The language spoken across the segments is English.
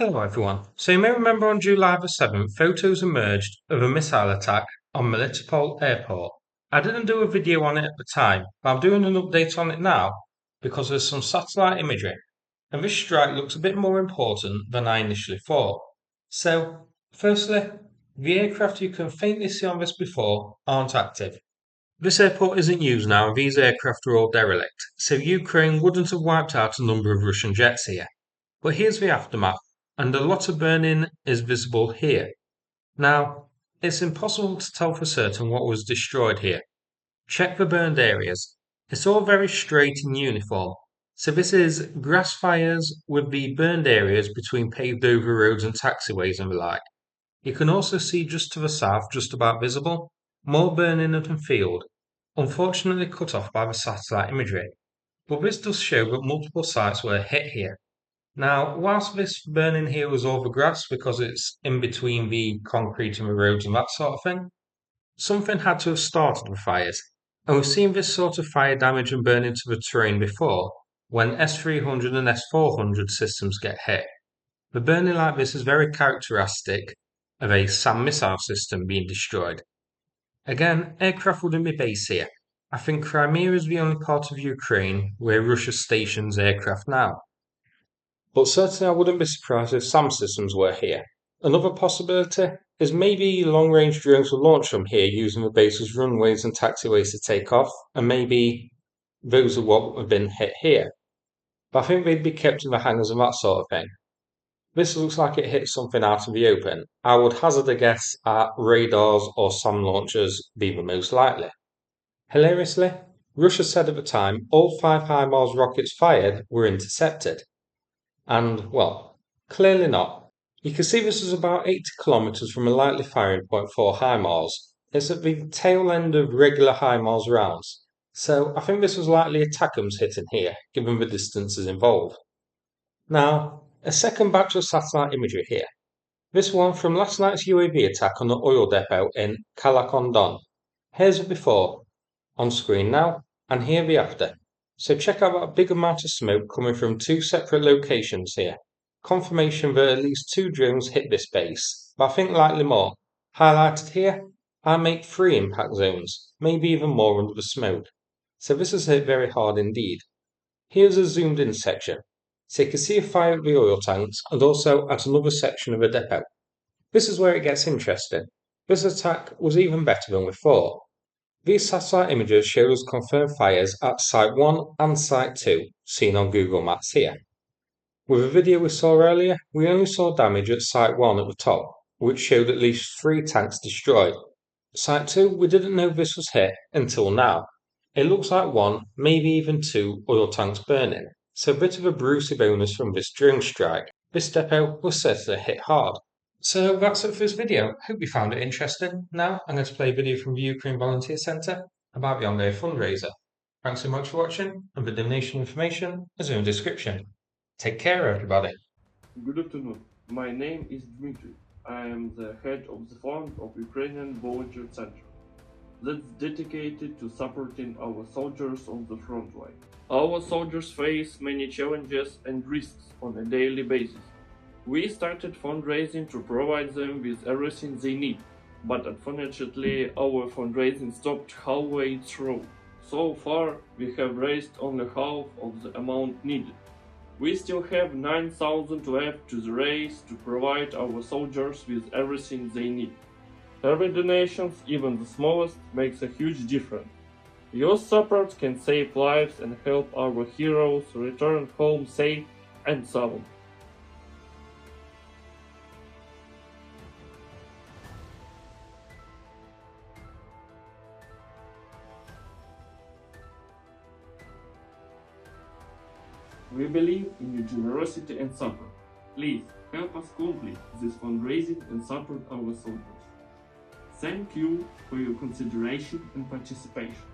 Hello everyone. So you may remember on July the 7th, photos emerged of a missile attack on Melitopol airport. I didn't do a video on it at the time, but I'm doing an update on it now because there's some satellite imagery, and this strike looks a bit more important than I initially thought. So, firstly, the aircraft you can faintly see on this before aren't active. This airport isn't used now and these aircraft are all derelict, so Ukraine wouldn't have wiped out a number of Russian jets here. But here's the aftermath, and a lot of burning is visible here. Now, it's impossible to tell for certain what was destroyed here. Check the burned areas. It's all very straight and uniform. So this is grass fires with the burned areas between paved over roads and taxiways and the like. You can also see just to the south, just about visible, more burning in the field, unfortunately cut off by the satellite imagery. But this does show that multiple sites were hit here. Now, whilst this burning here was over grass because it's in between the concrete and the roads and that sort of thing, something had to have started the fires. And we've seen this sort of fire damage and burning to the terrain before when S300 and S400 systems get hit. The burning like this is very characteristic of a SAM missile system being destroyed. Again, aircraft wouldn't be based here. I think Crimea is the only part of Ukraine where Russia stations aircraft now. But certainly I wouldn't be surprised if SAM systems were here. Another possibility is maybe long-range drones were launched from here using the base's runways and taxiways to take off, and maybe those are what have been hit here. But I think they'd be kept in the hangars and that sort of thing. This looks like it hit something out in the open. I would hazard a guess at radars or SAM launchers be the most likely. Hilariously, Russia said at the time all 5 HIMARS rockets fired were intercepted. And, well, clearly not. You can see this is about 80 kilometres from a likely firing point for HIMARS. It's at the tail end of regular HIMARS rounds, so I think this was likely ATACMS hitting here, given the distances involved. Now, a second batch of satellite imagery here. This one from last night's UAV attack on the oil depot in Kalach-on-Don. Here's the before, on screen now, and here the after. So check out that big amount of smoke coming from 2 separate locations here. Confirmation that at least 2 drones hit this base, but I think likely more. Highlighted here, I make 3 impact zones, maybe even more under the smoke. So this has hit very hard indeed. Here's a zoomed in section, so you can see a fire at the oil tanks and also at another section of the depot. This is where it gets interesting. This attack was even better than we thought. These satellite images show us confirmed fires at Site 1 and Site 2, seen on Google Maps here. With the video we saw earlier, we only saw damage at Site 1 at the top, which showed at least 3 tanks destroyed. Site 2, we didn't know this was hit until now. It looks like 1, maybe even 2 oil tanks burning, so a bit of a brucey bonus from this drone strike. This depot was certainly hit hard. So that's it for this video. Hope you found it interesting. Now I'm going to play a video from the Ukraine Volunteer Centre about the ongoing fundraiser. Thanks so much for watching, and the donation information is in the description. Take care, everybody. Good afternoon. My name is Dmitry. I am the head of the fund of Ukrainian Volunteer Center that's dedicated to supporting our soldiers on the front line. Our soldiers face many challenges and risks on a daily basis. We started fundraising to provide them with everything they need, but unfortunately our fundraising stopped halfway through. So far, we have raised only half of the amount needed. We still have 9,000 left to the race to provide our soldiers with everything they need. Every donation, even the smallest, makes a huge difference. Your support can save lives and help our heroes return home safe and sound. We believe in your generosity and support. Please help us complete this fundraising and support our soldiers. Thank you for your consideration and participation.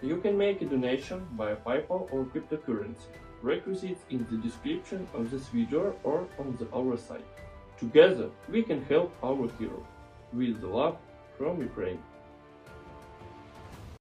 You can make a donation via PayPal or cryptocurrency. Requisites in the description of this video or on our site. Together we can help our heroes. With the love from Ukraine.